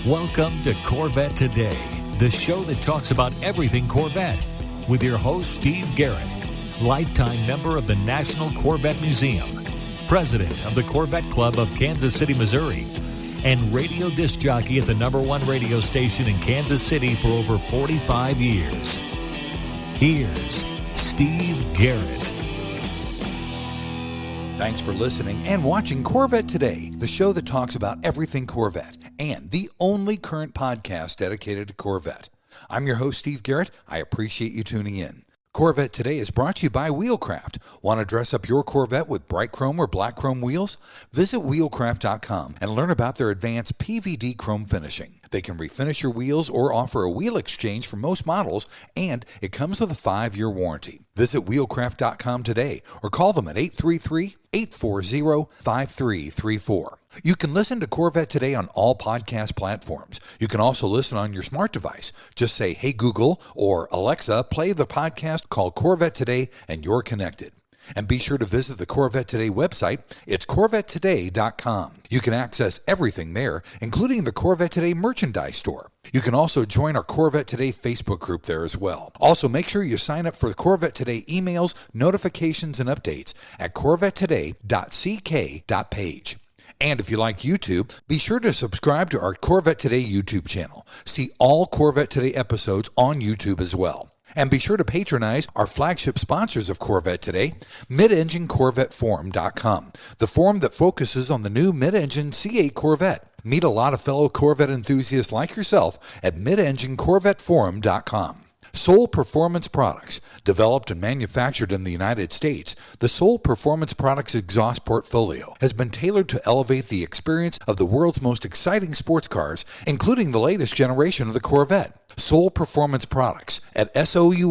Welcome to Corvette Today, the show that talks about everything Corvette, with your host, Steve Garrett, lifetime member of the National Corvette Museum, president of the Corvette Club of Kansas City, Missouri, and radio disc jockey at the #1 radio station in Kansas City for over 45 years. Here's Steve Garrett. Thanks for listening and watching Corvette Today, the show that talks about everything Corvette, and the only current podcast dedicated to Corvette. I'm your host, Steve Garrett. I appreciate you tuning in. Corvette Today is brought to you by Wheelcraft. Want to dress up your Corvette with bright chrome or black chrome wheels? Visit wheelcraft.com and learn about their advanced PVD chrome finishing. They can refinish your wheels or offer a wheel exchange for most models, and it comes with a 5-year warranty. Visit wheelcraft.com today or call them at 833-840-5334. You can listen to Corvette Today on all podcast platforms. You can also listen on your smart device. Just say, "Hey Google," or "Alexa, play the podcast called Corvette Today," and you're connected. And be sure to visit the Corvette Today website. It's CorvetteToday.com. You can access everything there, including the Corvette Today merchandise store. You can also join our Corvette Today Facebook group there as well. Also, make sure you sign up for the Corvette Today emails, notifications, and updates at CorvetteToday.ck.page. And if you like YouTube, be sure to subscribe to our Corvette Today YouTube channel. See all Corvette Today episodes on YouTube as well. And be sure to patronize our flagship sponsors of Corvette Today, MidEngineCorvetteForum.com, the forum that focuses on the new mid-engine C8 Corvette. Meet a lot of fellow Corvette enthusiasts like yourself at MidEngineCorvetteForum.com. Soul Performance Products. Developed and manufactured in the United States, the Soul Performance Products exhaust portfolio has been tailored to elevate the experience of the world's most exciting sports cars, including the latest generation of the Corvette. Soul Performance Products at SOULPP.com,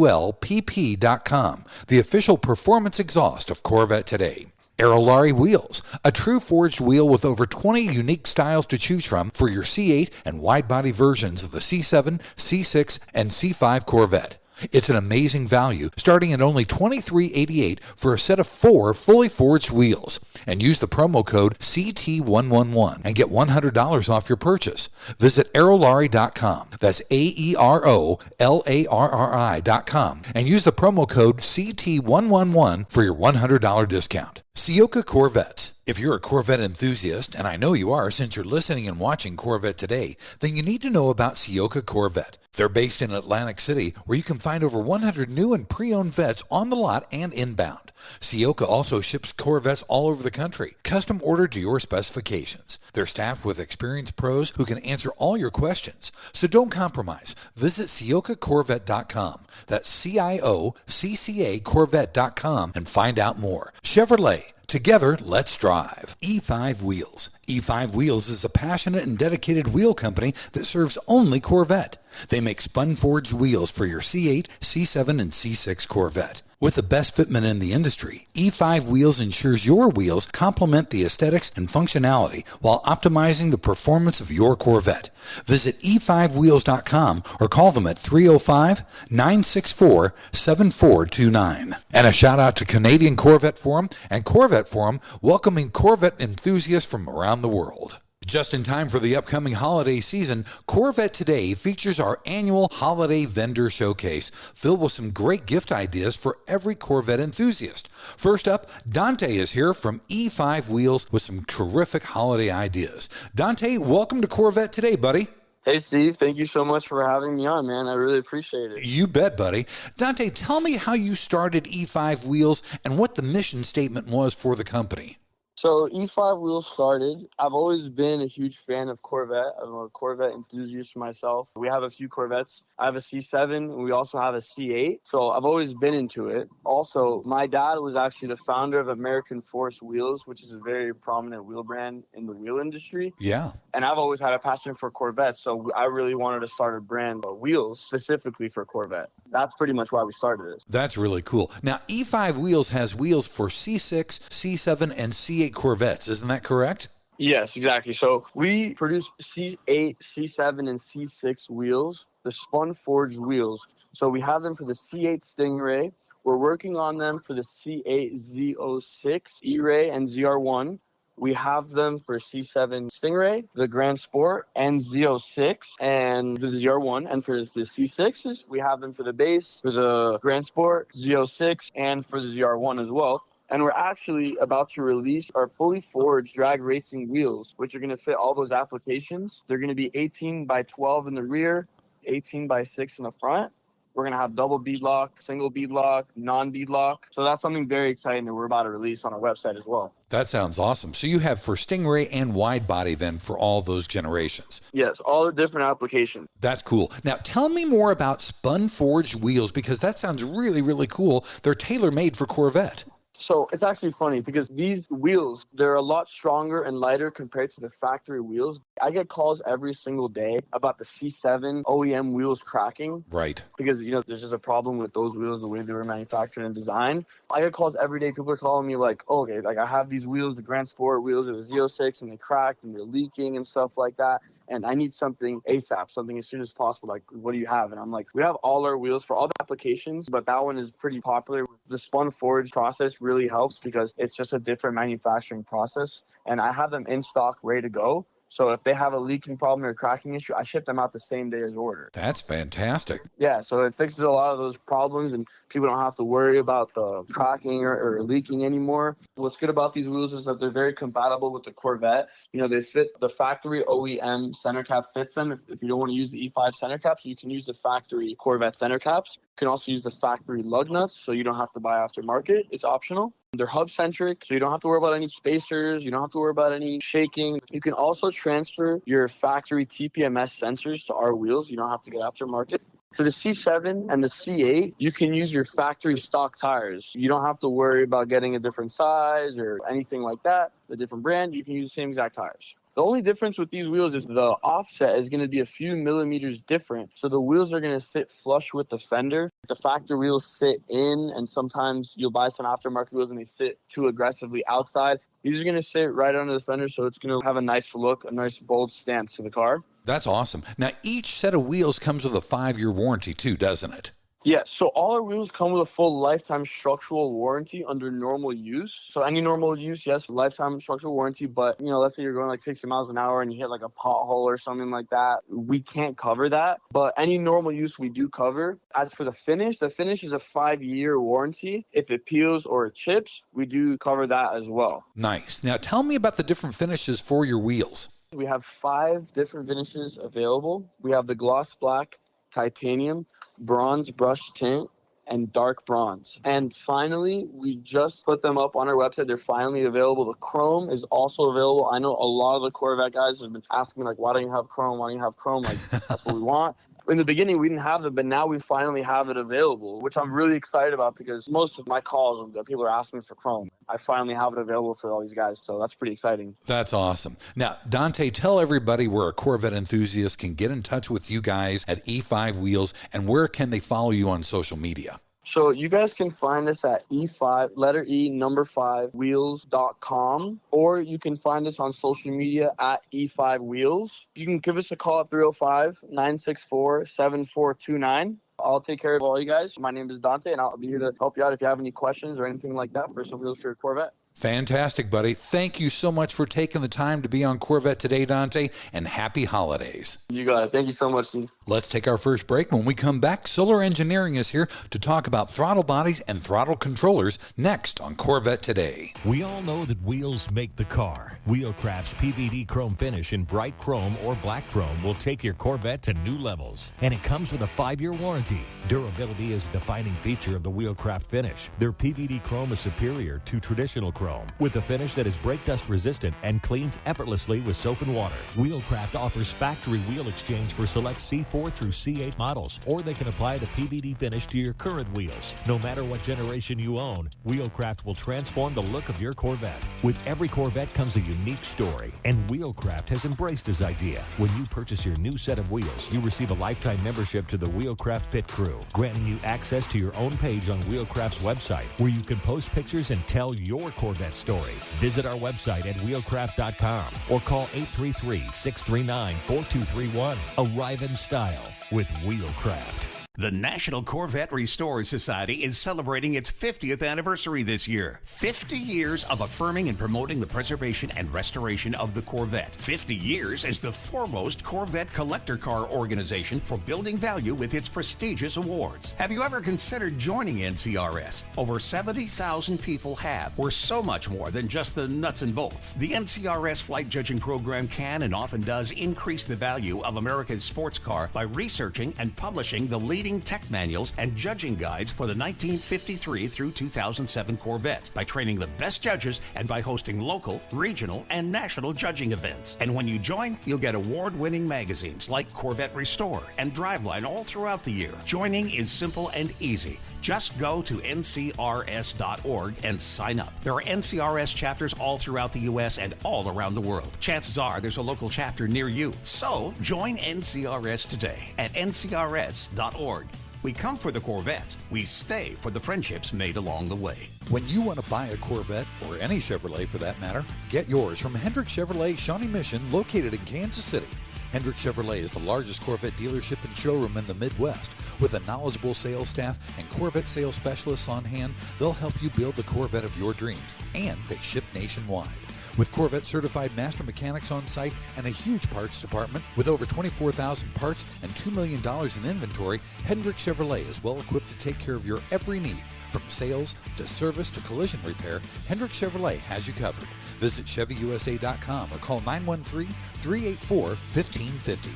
the official performance exhaust of Corvette Today. Aerolarri Wheels, a true forged wheel with over 20 unique styles to choose from for your C8 and wide-body versions of the C7, C6, and C5 Corvette. It's an amazing value, starting at only $23.88 for a set of 4 fully forged wheels. And use the promo code CT111 and get $100 off your purchase. Visit Aerolarri.com. That's AEROLARRI.com. And use the promo code CT111 for your $100 discount. Ciocca Corvettes. If you're a Corvette enthusiast, and I know you are since you're listening and watching Corvette Today, then you need to know about Ciocca Corvette. They're based in Atlantic City, where you can find over 100 new and pre-owned vets on the lot and inbound. Ciocca also ships Corvettes all over the country, custom ordered to your specifications. They're staffed with experienced pros who can answer all your questions. So don't compromise. Visit CioccaCorvette.com. That's CIOCCA Corvette.com and find out more. Chevrolet. Together, let's drive. E5 Wheels. E5 Wheels is a passionate and dedicated wheel company that serves only Corvette. They make spun-forged wheels for your C8, C7, and C6 Corvette. With the best fitment in the industry, E5 Wheels ensures your wheels complement the aesthetics and functionality while optimizing the performance of your Corvette. Visit e5wheels.com or call them at 305-964-7429. And a shout out to Canadian Corvette Forum and Corvette Forum, welcoming Corvette enthusiasts from around the world. Just in time for the upcoming holiday season, Corvette Today features our annual holiday vendor showcase filled with some great gift ideas for every Corvette enthusiast. First up, Dante is here from E5 Wheels with some terrific holiday ideas. Dante, welcome to Corvette Today, buddy. Hey, Steve. Thank you so much for having me on, man. I really appreciate it. You bet, buddy. Dante, tell me how you started E5 Wheels and what the mission statement was for the company. So E5 Wheels started. I've always been a huge fan of Corvette. I'm a Corvette enthusiast myself. We have a few Corvettes. I have a C7, and we also have a C8. So I've always been into it. Also, my dad was actually the founder of American Force Wheels, which is a very prominent wheel brand in the wheel industry. Yeah. And I've always had a passion for Corvettes, so I really wanted to start a brand of wheels specifically for Corvette. That's pretty much why we started this. That's really cool. Now, E5 Wheels has wheels for C6, C7, and C8 Corvettes. Isn't that correct? Yes, exactly. So we produce C8, C7, and C6 wheels, the spun forged wheels. So we have them for the C8 Stingray. We're working on them for the C8 Z06, E-Ray, and ZR1. We have them for C7 Stingray, the Grand Sport, and Z06, and the ZR1. And for the C6s, we have them for the base, for the Grand Sport, Z06, and for the ZR1 as well. And we're actually about to release our fully forged drag racing wheels, which are going to fit all those applications. They're going to be 18 by 12 in the rear, 18 by 6 in the front. We're going to have double bead lock, single bead lock, non-bead lock. So that's something very exciting that we're about to release on our website as well. That sounds awesome. So you have for Stingray and wide body then for all those generations. Yes, all the different applications. That's cool. Now tell me more about spun forged wheels, because that sounds really, really cool. They're tailor-made for Corvette. So it's actually funny because these wheels, they're a lot stronger and lighter compared to the factory wheels. I get calls every single day about the C7 OEM wheels cracking. Right. Because, there's just a problem with those wheels, the way they were manufactured and designed. I get calls every day. People are calling me like, oh, okay, like I have these wheels, the Grand Sport wheels, it was Z06 and they cracked and they're leaking and stuff like that. And I need something ASAP, something as soon as possible. Like, what do you have? And I'm like, we have all our wheels for all the applications, but that one is pretty popular. The spun forge process really helps because it's just a different manufacturing process. And I have them in stock, ready to go. So if they have a leaking problem or a cracking issue, I ship them out the same day as ordered. That's fantastic. Yeah, so it fixes a lot of those problems and people don't have to worry about the cracking or leaking anymore. What's good about these wheels is that they're very compatible with the Corvette. They fit the factory OEM center cap fits them. If you don't want to use the E5 center caps, you can use the factory Corvette center caps. You can also use the factory lug nuts, so you don't have to buy aftermarket. It's optional. They're hub-centric, so you don't have to worry about any spacers. You don't have to worry about any shaking. You can also transfer your factory TPMS sensors to our wheels. You don't have to get aftermarket. For the C7 and the C8, you can use your factory stock tires. You don't have to worry about getting a different size or anything like that, a different brand. You can use the same exact tires. The only difference with these wheels is the offset is going to be a few millimeters different. So the wheels are going to sit flush with the fender. The factory wheels sit in, and sometimes you'll buy some aftermarket wheels and they sit too aggressively outside. These are going to sit right under the fender, so it's going to have a nice look, a nice bold stance to the car. That's awesome. Now, each set of wheels comes with a 5-year warranty too, doesn't it? Yeah, so all our wheels come with a full lifetime structural warranty under normal use. So any normal use, yes, lifetime structural warranty. But, let's say you're going like 60 miles an hour and you hit like a pothole or something like that. We can't cover that. But any normal use we do cover. As for the finish is a 5-year warranty. If it peels or it chips, we do cover that as well. Nice. Now tell me about the different finishes for your wheels. We have 5 different finishes available. We have the gloss black, titanium, bronze brush tint, and dark bronze. And finally, we just put them up on our website. They're finally available. The chrome is also available. I know a lot of the Corvette guys have been asking me, like, why don't you have chrome? Why don't you have chrome? Like, that's what we want. In the beginning, we didn't have them, but now we finally have it available, which I'm really excited about because most of my calls, people are asking for chrome. I finally have it available for all these guys, so that's pretty exciting. That's awesome. Now, Dante, tell everybody where a Corvette enthusiast can get in touch with you guys at E5 Wheels, and where can they follow you on social media? So you guys can find us at E5, letter E, number 5, wheels.com, or you can find us on social media at E5 Wheels. You can give us a call at 305-964-7429. I'll take care of all you guys. My name is Dante, and I'll be here to help you out if you have any questions or anything like that for some wheels for your Corvette. Fantastic, buddy. Thank you so much for taking the time to be on Corvette Today, Dante, and happy holidays. You got it. Thank you so much, Steve. Let's take our first break. When we come back, Solar Engineering is here to talk about throttle bodies and throttle controllers next on Corvette Today. We all know that wheels make the car. Wheelcraft's PVD chrome finish in bright chrome or black chrome will take your Corvette to new levels. And it comes with a 5-year warranty. Durability is a defining feature of the Wheelcraft finish. Their PVD chrome is superior to traditional chrome, with a finish that is brake dust resistant and cleans effortlessly with soap and water. Wheelcraft offers factory wheel exchange for select C4 through C8 models, or they can apply the PVD finish to your current wheels. No matter what generation you own, Wheelcraft will transform the look of your Corvette. With every Corvette comes a unique story, and Wheelcraft has embraced this idea. When you purchase your new set of wheels, you receive a lifetime membership to the Wheelcraft Pit Crew, granting you access to your own page on Wheelcraft's website, where you can post pictures and tell your Corvette story. Visit our website at wheelcraft.com or call 833-639-4231. Arrive in style with Wheelcraft. The National Corvette Restorers Society is celebrating its 50th anniversary this year. 50 years of affirming and promoting the preservation and restoration of the Corvette. 50 years as the foremost Corvette collector car organization for building value with its prestigious awards. Have you ever considered joining NCRS? Over 70,000 people have. We're so much more than just the nuts and bolts. The NCRS flight judging program can and often does increase the value of America's sports car by researching and publishing the leading tech manuals and judging guides for the 1953 through 2007 Corvettes, by training the best judges, and by hosting local, regional, and national judging events. And when you join, you'll get award-winning magazines like Corvette Restore and Driveline all throughout the year. Joining is simple and easy. Just go to ncrs.org and sign up. There are NCRS chapters all throughout the U.S. and all around the world. Chances are there's a local chapter near you. So join NCRS today at ncrs.org. We come for the Corvettes. We stay for the friendships made along the way. When you want to buy a Corvette, or any Chevrolet for that matter, get yours from Hendrick Chevrolet Shawnee Mission, located in Kansas City. Hendrick Chevrolet is the largest Corvette dealership and showroom in the Midwest. With a knowledgeable sales staff and Corvette sales specialists on hand, they'll help you build the Corvette of your dreams, and they ship nationwide. With Corvette certified master mechanics on site and a huge parts department with over 24,000 parts and $2 million in inventory, Hendrick Chevrolet is well equipped to take care of your every need. From sales to service to collision repair, Hendrick Chevrolet has you covered. Visit ChevyUSA.com or call 913-384-1550.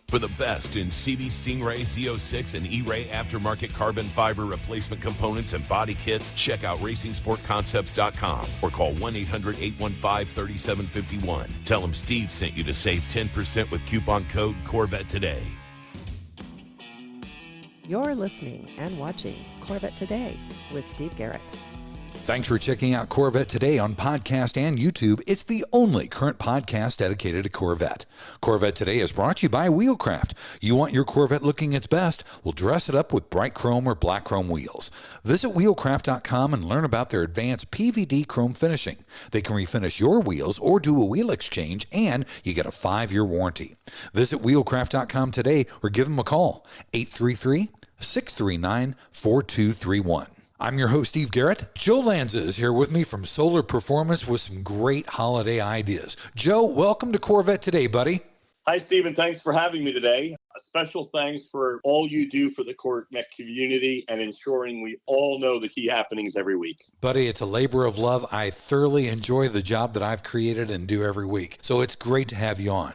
For the best in CV Stingray Z06 and E-Ray aftermarket carbon fiber replacement components and body kits, check out RacingSportConcepts.com or call 1-800-815-3751. Tell them Steve sent you to save 10% with coupon code Corvette Today. You're listening and watching Corvette Today with Steve Garrett. Thanks for checking out Corvette Today on podcast and YouTube. It's the only current podcast dedicated to Corvette. Corvette Today is brought to you by Wheelcraft. You want your Corvette looking its best? Well, dress it up with bright chrome or black chrome wheels. Visit wheelcraft.com and learn about their advanced PVD chrome finishing. They can refinish your wheels or do a wheel exchange, and you get a 5-year warranty. Visit wheelcraft.com today or give them a call, 833-639-4231. I'm your host, Steve Garrett. Joe Lanza is here with me from Solar Performance with some great holiday ideas. Joe, welcome to Corvette Today, buddy. Hi, Stephen. Thanks for having me today. A special thanks for all you do for the Corvette community and ensuring we all know the key happenings every week. Buddy, it's a labor of love. I thoroughly enjoy the job that I've created and do every week, so it's great to have you on.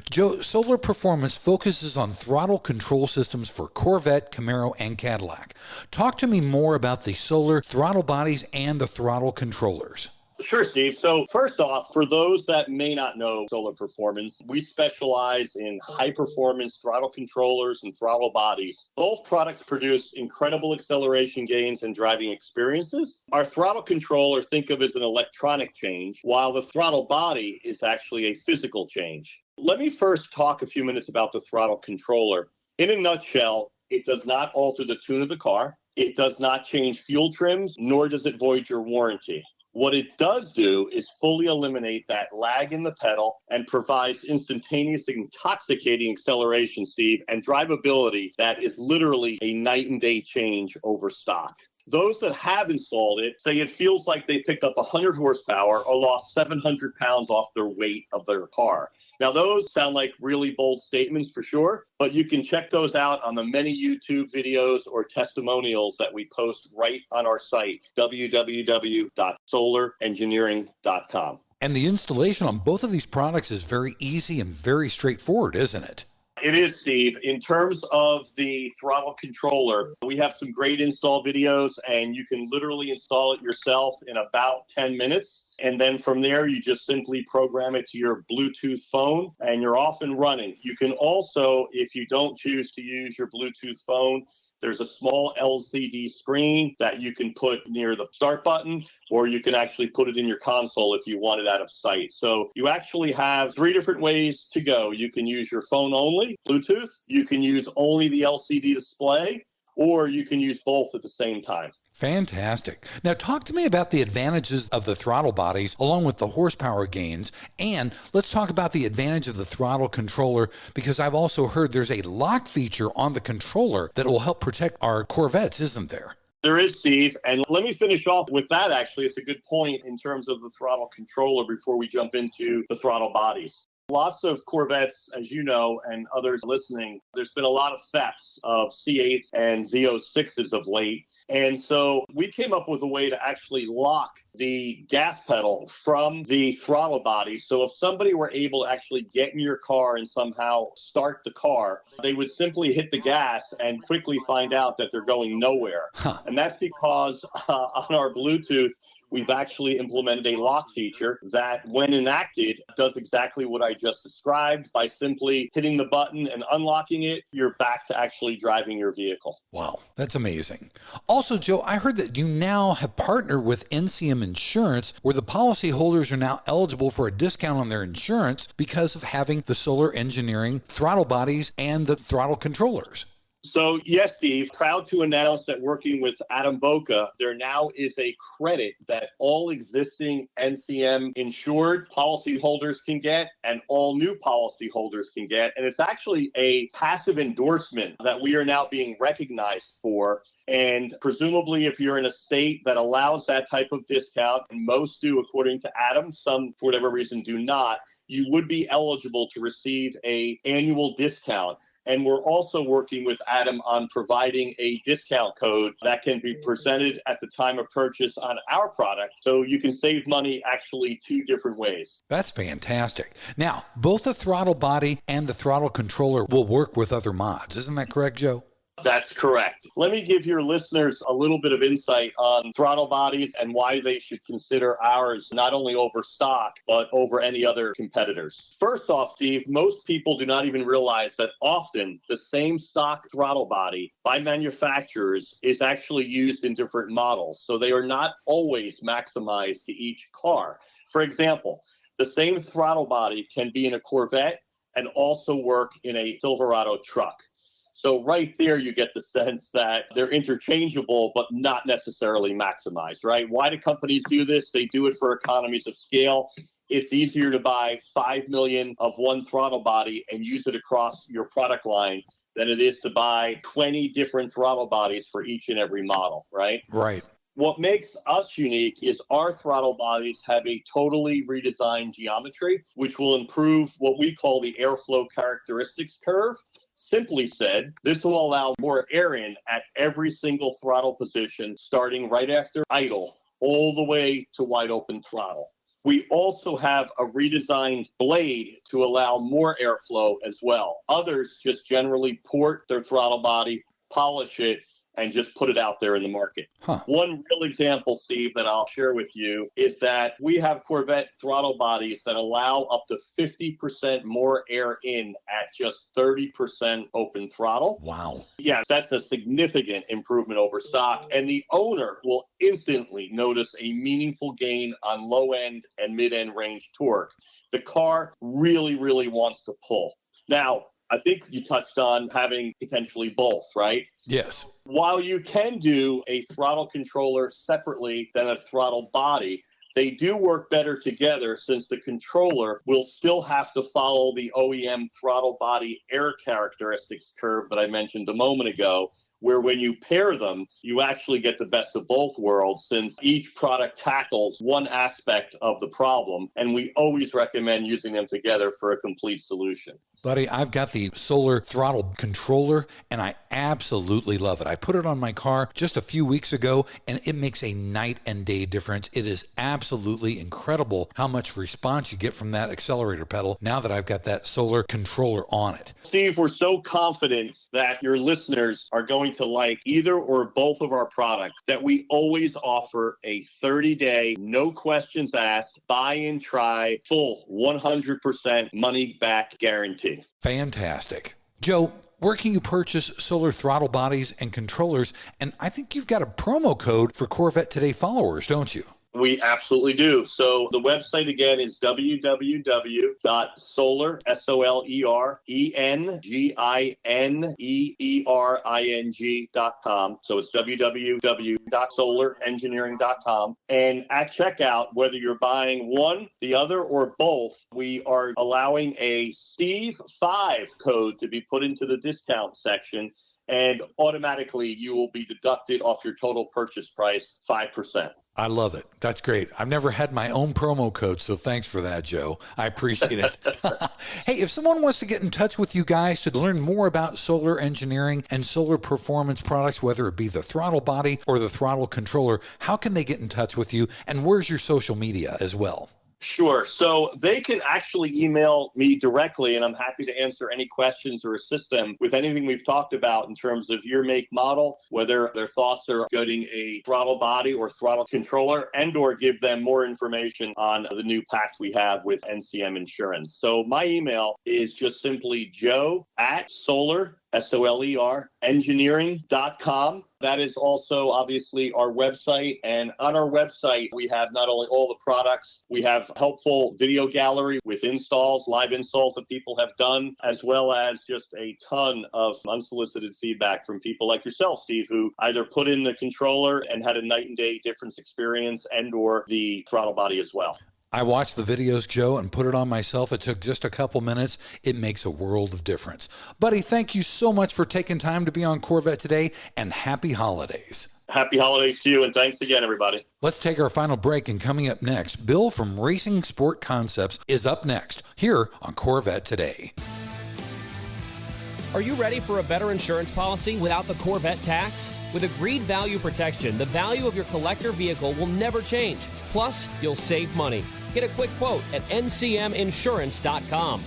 Joe, Solar Performance focuses on throttle control systems for Corvette, Camaro, and Cadillac. Talk to me more about the solar throttle bodies and the throttle controllers. Sure, Steve. So first off, for those that may not know Solar Performance, we specialize in high-performance throttle controllers and throttle bodies. Both products produce incredible acceleration gains and driving experiences. Our throttle controller, think of as an electronic change, while the throttle body is actually a physical change. Let me first talk a few minutes about the throttle controller. In a nutshell, it does not alter the tune of the car. It does not change fuel trims, nor does it void your warranty. What it does do is fully eliminate that lag in the pedal and provides instantaneous intoxicating acceleration, Steve, and drivability that is literally a night and day change over stock. Those that have installed it say it feels like they picked up 100 horsepower or lost 700 pounds off their weight of their car. Now, those sound like really bold statements for sure, but you can check those out on the many YouTube videos or testimonials that we post right on our site, www.solarengineering.com. And the installation on both of these products is very easy and very straightforward, isn't it? It is, Steve. In terms of the throttle controller, we have some great install videos, and you can literally install it yourself in about 10 minutes. And then from there, you just simply program it to your Bluetooth phone, and you're off and running. You can also, if you don't choose to use your Bluetooth phone, there's a small LCD screen that you can put near the start button, or you can actually put it in your console if you want it out of sight. So you actually have 3 different ways to go. You can use your phone only, Bluetooth. You can use only the LCD display, or you can use both at the same time. Fantastic. Now talk to me about the advantages of the throttle bodies along with the horsepower gains. And let's talk about the advantage of the throttle controller, because I've also heard there's a lock feature on the controller that will help protect our Corvettes, isn't there? There is, Steve. And let me finish off with that, actually. It's a good point in terms of the throttle controller before we jump into the throttle bodies. Lots of Corvettes, as you know, and others listening, there's been a lot of thefts of C8 and Z06s of late. And so we came up with a way to actually lock the gas pedal from the throttle body. So if somebody were able to actually get in your car and somehow start the car, they would simply hit the gas and quickly find out that they're going nowhere. And that's because on our Bluetooth, we've actually implemented a lock feature that, when enacted, does exactly what I just described. By simply hitting the button and unlocking it, you're back to actually driving your vehicle. Wow, that's amazing. Also, Joe, I heard that you now have partnered with NCM Insurance, where the policyholders are now eligible for a discount on their insurance because of having the Solar Engineering throttle bodies and the throttle controllers. So, yes, Steve, proud to announce that working with Adam Boca, there now is a credit that all existing NCM insured policyholders can get and all new policyholders can get. And it's actually a passive endorsement that we are now being recognized for. And presumably, if you're in a state that allows that type of discount, and most do according to Adam, some for whatever reason do not, you would be eligible to receive an annual discount. And we're also working with Adam on providing a discount code that can be presented at the time of purchase on our product. So you can save money actually two different ways. That's fantastic. Now, both the throttle body and the throttle controller will work with other mods. Isn't that correct, Joe? That's correct. Let me give your listeners a little bit of insight on throttle bodies and why they should consider ours not only over stock, but over any other competitors. First off, Steve, most people do not even realize that often the same stock throttle body by manufacturers is actually used in different models. So they are not always maximized to each car. For example, the same throttle body can be in a Corvette and also work in a Silverado truck. So right there, you get the sense that they're interchangeable, but not necessarily maximized, right? Why do companies do this? They do it for economies of scale. It's easier to buy 5 million of one throttle body and use it across your product line than it is to buy 20 different throttle bodies for each and every model, right? Right. What makes us unique is our throttle bodies have a totally redesigned geometry, which will improve what we call the airflow characteristics curve. Simply said, this will allow more air in at every single throttle position, starting right after idle, all the way to wide open throttle. We also have a redesigned blade to allow more airflow as well. Others just generally port their throttle body, polish it, and just put it out there in the market. One real example, Steve, that I'll share with you is that we have Corvette throttle bodies that allow up to 50% more air in at just 30% open throttle. Wow. Yeah, that's a significant improvement over stock. And the owner will instantly notice a meaningful gain on low end and mid end range torque. The car really, really wants to pull. Now, I think you touched on having potentially both, right? Yes. While you can do a throttle controller separately than a throttle body, they do work better together since the controller will still have to follow the OEM throttle body air characteristics curve that I mentioned a moment ago, where when you pair them, you actually get the best of both worlds since each product tackles one aspect of the problem, and we always recommend using them together for a complete solution. Buddy, I've got the solar throttle controller, and I absolutely love it. I put it on my car just a few weeks ago, and it makes a night and day difference. It is absolutely incredible how much response you get from that accelerator pedal now that I've got that solar controller on it. Steve, we're so confident that your listeners are going to like either or both of our products, that we always offer a 30-day, no questions asked, buy and try, full 100% money back guarantee. Fantastic. Joe, where can you purchase solar throttle bodies and controllers? And I think you've got a promo code for Corvette Today followers, don't you? We absolutely do. So the website again is www.soler, SOLERENGINEERING.com. So it's www.solerengineering.com. And at checkout, whether you're buying one, the other, or both, we are allowing a Steve5 code to be put into the discount section, and automatically you will be deducted off your total purchase price 5%. I love it. That's great. I've never had my own promo code, so thanks for that, Joe. I appreciate it. Hey, if someone wants to get in touch with you guys to learn more about solar engineering and solar performance products, whether it be the throttle body or the throttle controller, how can they get in touch with you, and where's your social media as well? Sure. So they can actually email me directly, and I'm happy to answer any questions or assist them with anything we've talked about in terms of year, make, model, whether their thoughts are getting a throttle body or throttle controller, and or give them more information on the new pact we have with NCM Insurance. So my email is just simply joe@soler, SOLER, engineering.com. That is also obviously our website. And on our website, we have not only all the products, we have helpful video gallery with installs, live installs that people have done, as well as just a ton of unsolicited feedback from people like yourself, Steve, who either put in the controller and had a night and day difference experience, and or the throttle body as well. I watched the videos, Joe, and put it on myself. It took just a couple minutes. It makes a world of difference. Buddy, thank you so much for taking time to be on Corvette Today, and happy holidays. Happy holidays to you, and thanks again, everybody. Let's take our final break, and coming up next, Bill from Racing Sport Concepts is up next here on Corvette Today. Are you ready for a better insurance policy without the Corvette tax? With Agreed Value Protection, the value of your collector vehicle will never change. Plus, you'll save money. Get a quick quote at ncminsurance.com.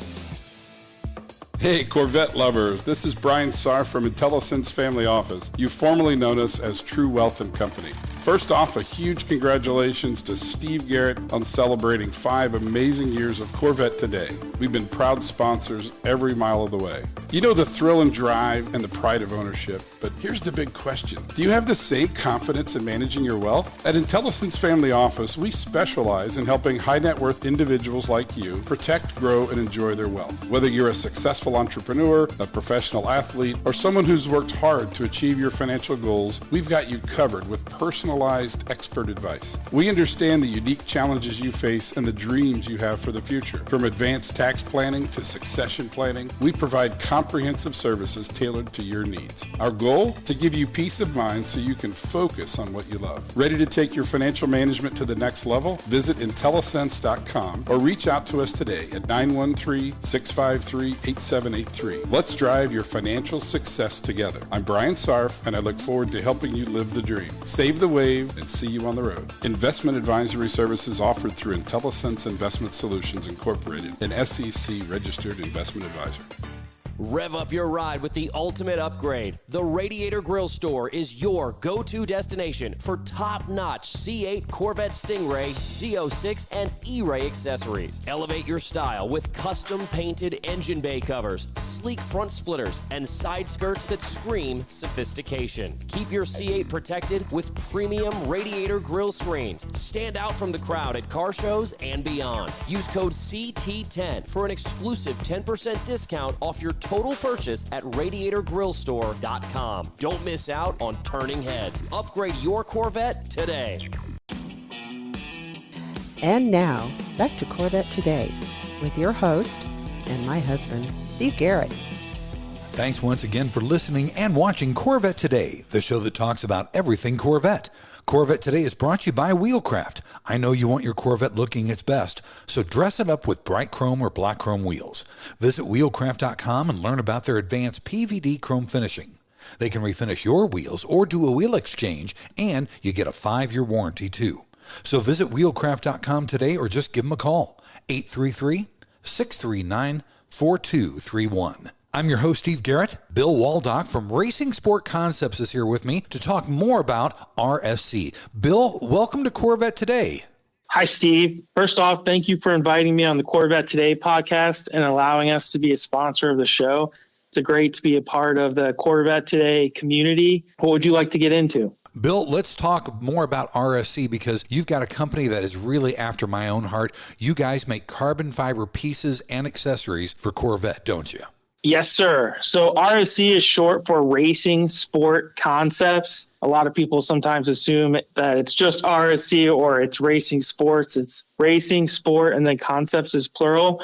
Hey, Corvette lovers, this is Brian Sarr from IntelliSense Family Office. You've formerly known us as True Wealth and Company. First off, a huge congratulations to Steve Garrett on celebrating 5 amazing years of Corvette Today. We've been proud sponsors every mile of the way. You know the thrill and drive and the pride of ownership, but here's the big question. Do you have the same confidence in managing your wealth? At IntelliSense Family Office, we specialize in helping high net worth individuals like you protect, grow, and enjoy their wealth. Whether you're a successful entrepreneur, a professional athlete, or someone who's worked hard to achieve your financial goals, we've got you covered with personalized expert advice. We understand the unique challenges you face and the dreams you have for the future. From advanced tax planning to succession planning, we provide comprehensive services tailored to your needs. Our goal? To give you peace of mind so you can focus on what you love. Ready to take your financial management to the next level? Visit IntelliSense.com or reach out to us today at 913-653-8783. Let's drive your financial success together. I'm Brian Sarf, and I look forward to helping you live the dream. Save the wave and see you on the road. Investment advisory services offered through IntelliSense Investment Solutions Incorporated, an SEC registered investment advisor. Rev up your ride with the ultimate upgrade. The Radiator Grill Store is your go-to destination for top-notch C8 Corvette Stingray, Z06, and E-Ray accessories. Elevate your style with custom-painted engine bay covers, sleek front splitters, and side skirts that scream sophistication. Keep your C8 protected with premium Radiator Grill screens. Stand out from the crowd at car shows and beyond. Use code CT10 for an exclusive 10% discount off your total purchase at radiatorgrillstore.com. Don't miss out on turning heads. Upgrade your Corvette today. And now, back to Corvette Today with your host and my husband, Steve Garrett. Thanks once again for listening and watching Corvette Today, the show that talks about everything Corvette. Corvette Today is brought to you by Wheelcraft. I know you want your Corvette looking its best, so dress it up with bright chrome or black chrome wheels. Visit wheelcraft.com and learn about their advanced PVD chrome finishing. They can refinish your wheels or do a wheel exchange, and you get a 5-year warranty too. So visit wheelcraft.com today or just give them a call, 833-639-4231. I'm your host, Steve Garrett. Bill Waldock from Racing Sport Concepts is here with me to talk more about RSC. Bill, welcome to Corvette Today. Hi, Steve. First off, thank you for inviting me on the Corvette Today podcast and allowing us to be a sponsor of the show. It's great to be a part of the Corvette Today community. What would you like to get into? Bill, let's talk more about RSC because you've got a company that is really after my own heart. You guys make carbon fiber pieces and accessories for Corvette, don't you? Yes, sir. So RSC is short for Racing Sport Concepts. A lot of people sometimes assume that it's just RSC or it's Racing Sports. It's Racing Sport and then Concepts is plural.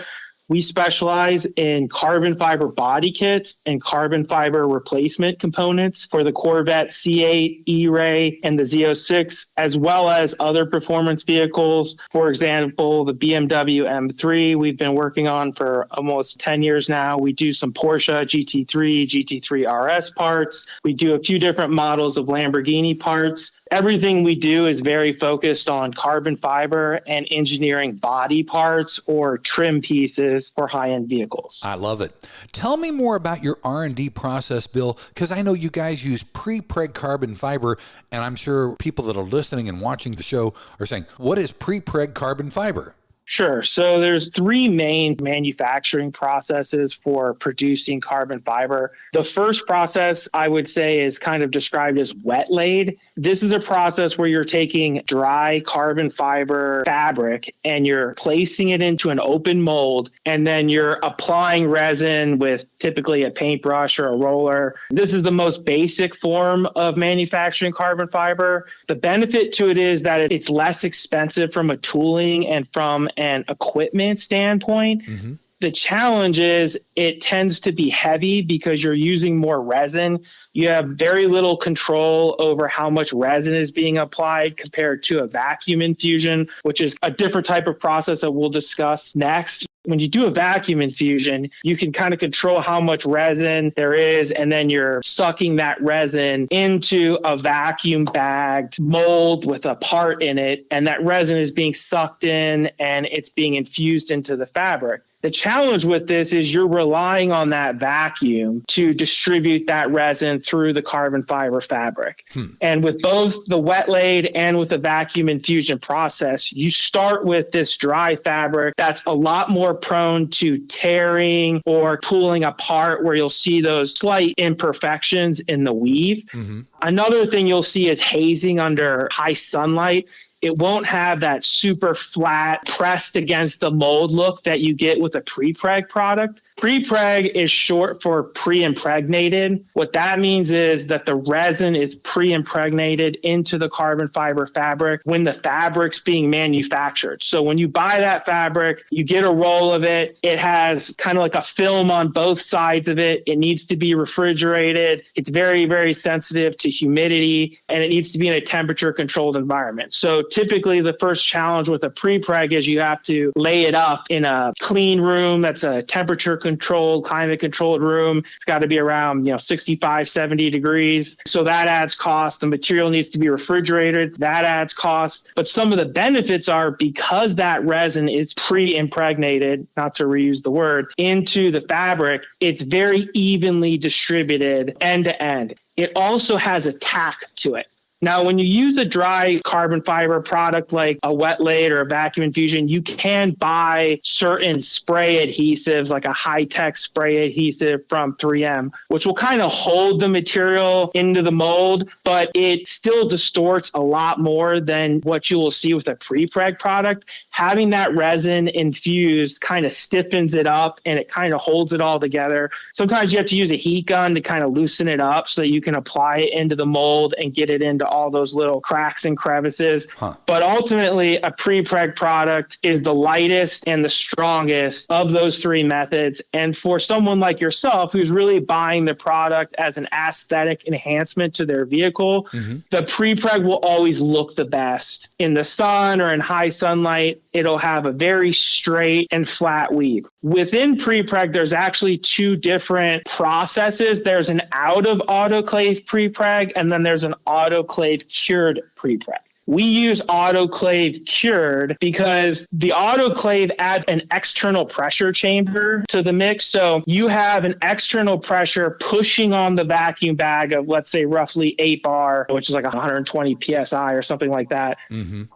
We specialize in carbon fiber body kits and carbon fiber replacement components for the Corvette C8, E-Ray, and the Z06, as well as other performance vehicles. For example, the BMW M3 we've been working on for almost 10 years now. We do some Porsche GT3, GT3 RS parts. We do a few different models of Lamborghini parts. Everything we do is very focused on carbon fiber and engineering body parts or trim pieces for high-end vehicles. I love it. Tell me more about your R&D process, Bill, because I know you guys use pre-preg carbon fiber, and I'm sure people that are listening and watching the show are saying, what is pre-preg carbon fiber? Sure. So there's three main manufacturing processes for producing carbon fiber. The first process I would say is kind of described as wet laid. This is a process where you're taking dry carbon fiber fabric and you're placing it into an open mold, and then you're applying resin with typically a paintbrush or a roller. This is the most basic form of manufacturing carbon fiber. The benefit to it is that it's less expensive from a tooling and from an equipment standpoint. Mm-hmm. The challenge is it tends to be heavy because you're using more resin. You have very little control over how much resin is being applied compared to a vacuum infusion, which is a different type of process that we'll discuss next. When you do a vacuum infusion, you can kind of control how much resin there is, and then you're sucking that resin into a vacuum bagged mold with a part in it, and that resin is being sucked in and it's being infused into the fabric. The challenge with this is you're relying on that vacuum to distribute that resin through the carbon fiber fabric. And with both the wet laid and with the vacuum infusion process, you start with this dry fabric that's a lot more prone to tearing or pulling apart, where you'll see those slight imperfections in the weave. Mm-hmm. Another thing you'll see is hazing under high sunlight. It won't have that super flat, pressed against the mold look that you get with a pre-preg product. Pre-preg is short for pre-impregnated. What that means is that the resin is pre-impregnated into the carbon fiber fabric when the fabric's being manufactured. So when you buy that fabric, you get a roll of it. It has kind of like a film on both sides of it. It needs to be refrigerated. It's very, very sensitive to humidity, and it needs to be in a temperature-controlled environment. So typically the first challenge with a pre-preg is you have to lay it up in a clean room that's a temperature-controlled, climate-controlled room. It's got to be around 65, 70 degrees. So that adds cost. The material needs to be refrigerated. That adds cost. But some of the benefits are because that resin is pre-impregnated, not to reuse the word, into the fabric, it's very evenly distributed end to end. It also has a tack to it. Now, when you use a dry carbon fiber product like a wet laid or a vacuum infusion, you can buy certain spray adhesives, like a high-tech spray adhesive from 3M, which will kind of hold the material into the mold, but it still distorts a lot more than what you will see with a pre-preg product. Having that resin infused kind of stiffens it up and it kind of holds it all together. Sometimes you have to use a heat gun to kind of loosen it up so that you can apply it into the mold and get it into all those little cracks and crevices. But ultimately, a pre-preg product is the lightest and the strongest of those three methods. And for someone like yourself who's really buying the product as an aesthetic enhancement to their vehicle, the pre-preg will always look the best. In the sun or in high sunlight, it'll have a very straight and flat weave. Within pre-preg, there's actually two different processes. There's an out of autoclave pre-preg, and then there's an autoclave cured pre-preg. We use autoclave cured because the autoclave adds an external pressure chamber to the mix. So you have an external pressure pushing on the vacuum bag of, let's say, roughly 8 bar, which is like 120 PSI or something like that.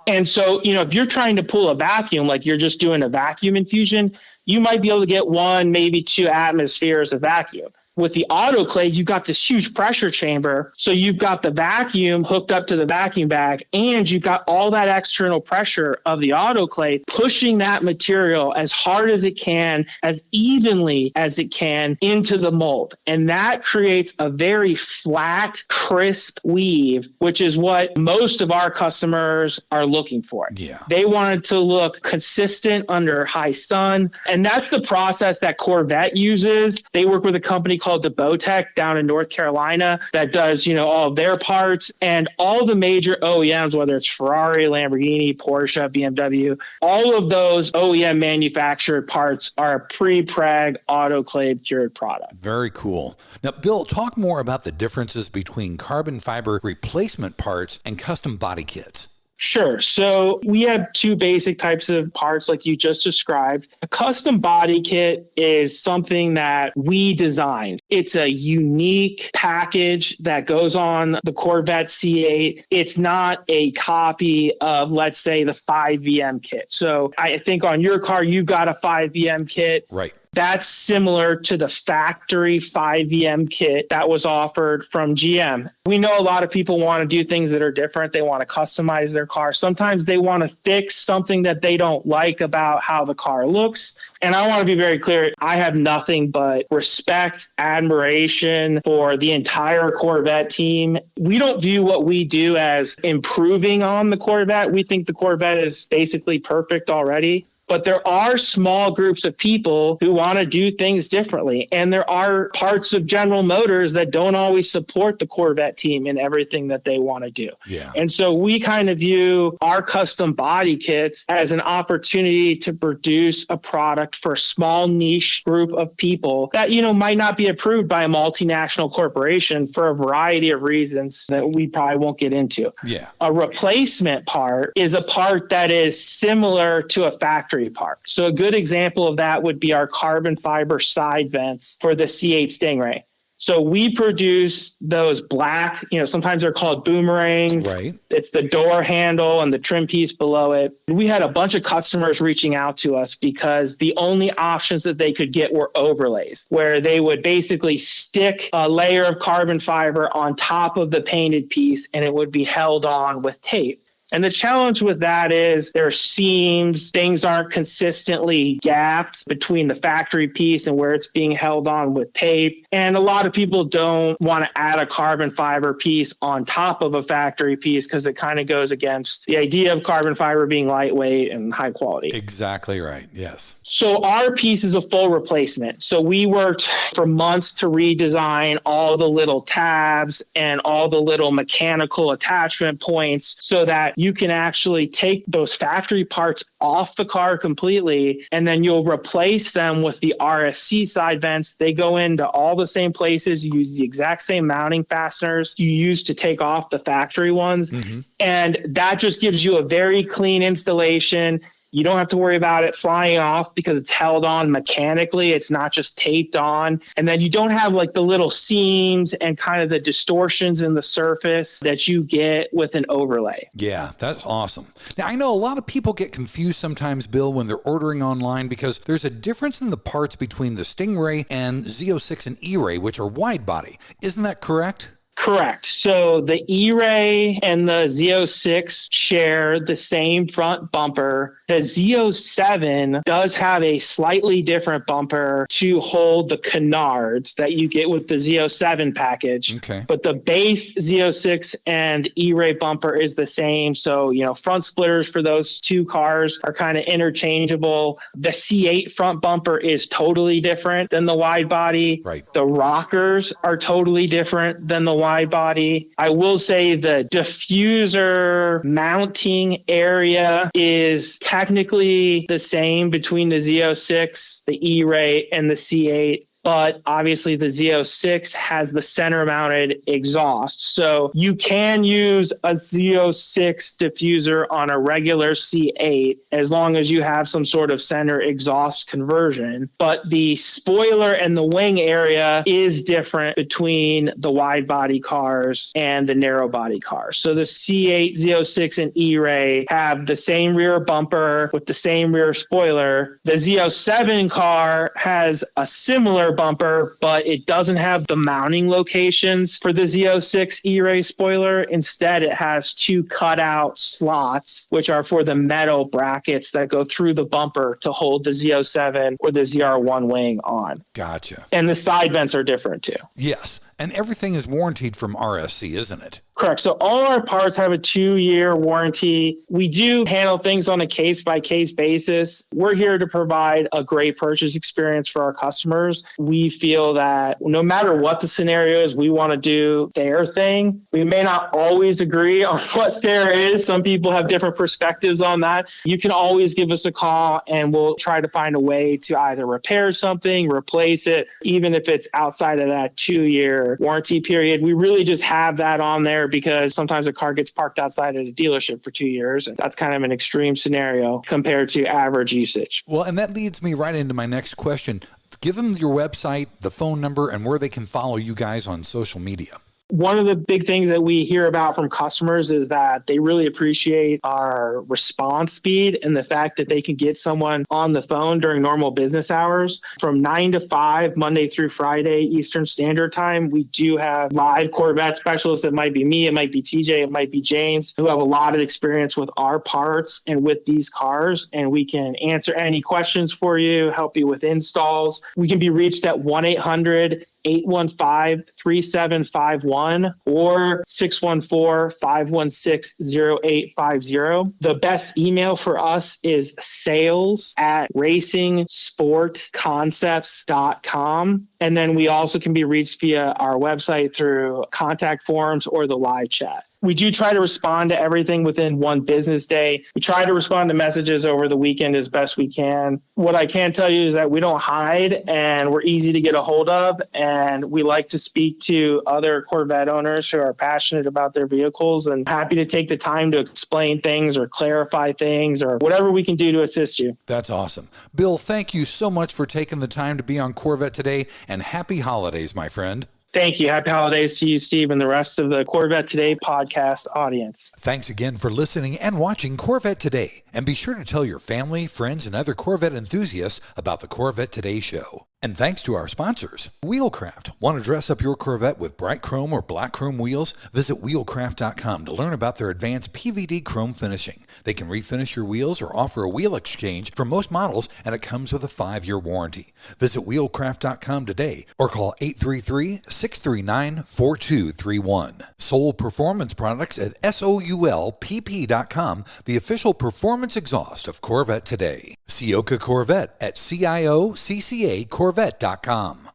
And so, if you're trying to pull a vacuum, like you're just doing a vacuum infusion, you might be able to get 1, maybe 2 atmospheres of vacuum. With the autoclave, you've got this huge pressure chamber. So you've got the vacuum hooked up to the vacuum bag, and you've got all that external pressure of the autoclave pushing that material as hard as it can, as evenly as it can into the mold. And that creates a very flat, crisp weave, which is what most of our customers are looking for. Yeah. They want it to look consistent under high sun. And that's the process that Corvette uses. They work with a company called DeBotech down in North Carolina that does, all their parts, and all the major OEMs, whether it's Ferrari, Lamborghini, Porsche, BMW, all of those OEM manufactured parts are a pre-preg autoclave cured product. Very cool. Now, Bill, talk more about the differences between carbon fiber replacement parts and custom body kits. Sure. So we have two basic types of parts like you just described. A custom body kit is something that we designed. It's a unique package that goes on the Corvette C8. It's not a copy of, let's say, the 5VM kit. So I think on your car, you've got a 5VM kit. Right. That's similar to the factory 5VM kit that was offered from GM. We know a lot of people want to do things that are different. They want to customize their car. Sometimes they want to fix something that they don't like about how the car looks. And I want to be very clear, I have nothing but respect, admiration for the entire Corvette team. We don't view what we do as improving on the Corvette. We think the Corvette is basically perfect already. But there are small groups of people who want to do things differently. And there are parts of General Motors that don't always support the Corvette team in everything that they want to do. Yeah. And so we kind of view our custom body kits as an opportunity to produce a product for a small niche group of people that, might not be approved by a multinational corporation for a variety of reasons that we probably won't get into. Yeah. A replacement part is a part that is similar to a factory part. So a good example of that would be our carbon fiber side vents for the C8 Stingray. So we produce those black, sometimes they're called boomerangs. Right. It's the door handle and the trim piece below it. We had a bunch of customers reaching out to us because the only options that they could get were overlays, where they would basically stick a layer of carbon fiber on top of the painted piece and it would be held on with tape. And the challenge with that is there are seams, things aren't consistently gapped between the factory piece and where it's being held on with tape. And a lot of people don't want to add a carbon fiber piece on top of a factory piece because it kind of goes against the idea of carbon fiber being lightweight and high quality. Exactly right. Yes. So our piece is a full replacement. So we worked for months to redesign all the little tabs and all the little mechanical attachment points so that you can actually take those factory parts off the car completely, and then you'll replace them with the RSC side vents. They go into all the same places. You use the exact same mounting fasteners you use to take off the factory ones. Mm-hmm. And that just gives you a very clean installation. You don't have to worry about it flying off because it's held on mechanically. It's not just taped on. And then you don't have like the little seams and kind of the distortions in the surface that you get with an overlay. Yeah, that's awesome. Now, I know a lot of people get confused sometimes, Bill, when they're ordering online because there's a difference in the parts between the Stingray and Z06 and E-Ray, which are wide body. Isn't that correct? Correct. So the E-Ray and the Z06 share the same front bumper. The Z07 does have a slightly different bumper to hold the canards that you get with the Z07 package. Okay. But the base Z06 and E-Ray bumper is the same. So, front splitters for those two cars are kind of interchangeable. The C8 front bumper is totally different than the wide body. Right. The rockers are totally different than the wide body. I will say the diffuser mounting area is technically the same between the Z06, the E-Ray, and the C8. But obviously the Z06 has the center mounted exhaust. So you can use a Z06 diffuser on a regular C8 as long as you have some sort of center exhaust conversion. But the spoiler and the wing area is different between the wide body cars and the narrow body cars. So the C8, Z06, and E-Ray have the same rear bumper with the same rear spoiler. The Z07 car has a similar center bumper, but it doesn't have the mounting locations for the Z06 E-Ray spoiler. Instead, it has 2 cutout slots, which are for the metal brackets that go through the bumper to hold the Z07 or the ZR1 wing on. Gotcha. And the side vents are different too. Yes, and everything is warranted from RSC, isn't it? Correct. So all our parts have a 2-year warranty. We do handle things on a case-by-case basis. We're here to provide a great purchase experience for our customers. We feel that no matter what the scenario is, we want to do their thing. We may not always agree on what fair is. Some people have different perspectives on that. You can always give us a call and we'll try to find a way to either repair something, replace it, even if it's outside of that 2-year warranty period. We really just have that on there because sometimes a car gets parked outside at a dealership for 2 years. And that's kind of an extreme scenario compared to average usage. Well, and that leads me right into my next question. Give them your website, the phone number, and where they can follow you guys on social media. One of the big things that we hear about from customers is that they really appreciate our response speed and the fact that they can get someone on the phone during normal business hours from 9 to 5, Monday through Friday, Eastern Standard Time. We do have live Corvette specialists. It might be me, it might be TJ, it might be James, who have a lot of experience with our parts and with these cars. And we can answer any questions for you, help you with installs. We can be reached at 1-800-815-3751 or 614-516-0850. The best email for us is sales@racingsportconcepts.com. And then we also can be reached via our website through contact forms or the live chat. We do try to respond to everything within 1 business day. We try to respond to messages over the weekend as best we can. What I can tell you is that we don't hide and we're easy to get a hold of. And we like to speak to other Corvette owners who are passionate about their vehicles and happy to take the time to explain things or clarify things or whatever we can do to assist you. That's awesome. Bill, thank you so much for taking the time to be on Corvette Today, and happy holidays, my friend. Thank you. Happy holidays to you, Steve, and the rest of the Corvette Today podcast audience. Thanks again for listening and watching Corvette Today. And be sure to tell your family, friends, and other Corvette enthusiasts about the Corvette Today show. And thanks to our sponsors, Wheelcraft. Want to dress up your Corvette with bright chrome or black chrome wheels? Visit wheelcraft.com to learn about their advanced PVD chrome finishing. They can refinish your wheels or offer a wheel exchange for most models, and it comes with a 5-year warranty. Visit wheelcraft.com today or call 833-639-4231. Soul Performance Products at SOULPP.com, the official performance exhaust of Corvette Today. Ciocca Corvette at CIOCCA Corvette.com.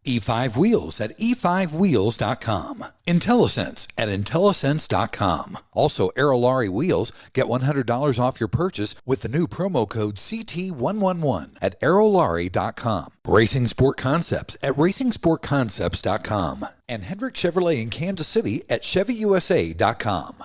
E5 Wheels at E5Wheels.com. IntelliSense at IntelliSense.com. Also, Aerolarri Wheels. Get $100 off your purchase with the new promo code CT111 at Aerolarri.com. Racing Sport Concepts at RacingSportConcepts.com. And Hendrick Chevrolet in Kansas City at ChevyUSA.com.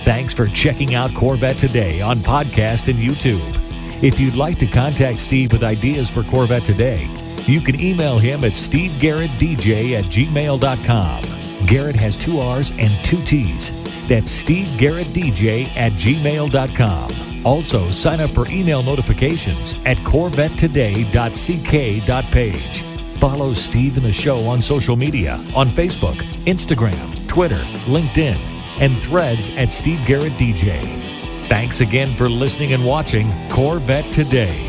Thanks for checking out Corvette Today on podcast and YouTube. If you'd like to contact Steve with ideas for Corvette Today, you can email him at stevegarrettdj@gmail.com. Garrett has 2 R's and 2 T's. That's stevegarrettdj@gmail.com. Also, sign up for email notifications at corvettetoday.ck.page. Follow Steve and the show on social media on Facebook, Instagram, Twitter, LinkedIn, and Threads at Steve Garrett DJ. Thanks again for listening and watching Corvette Today.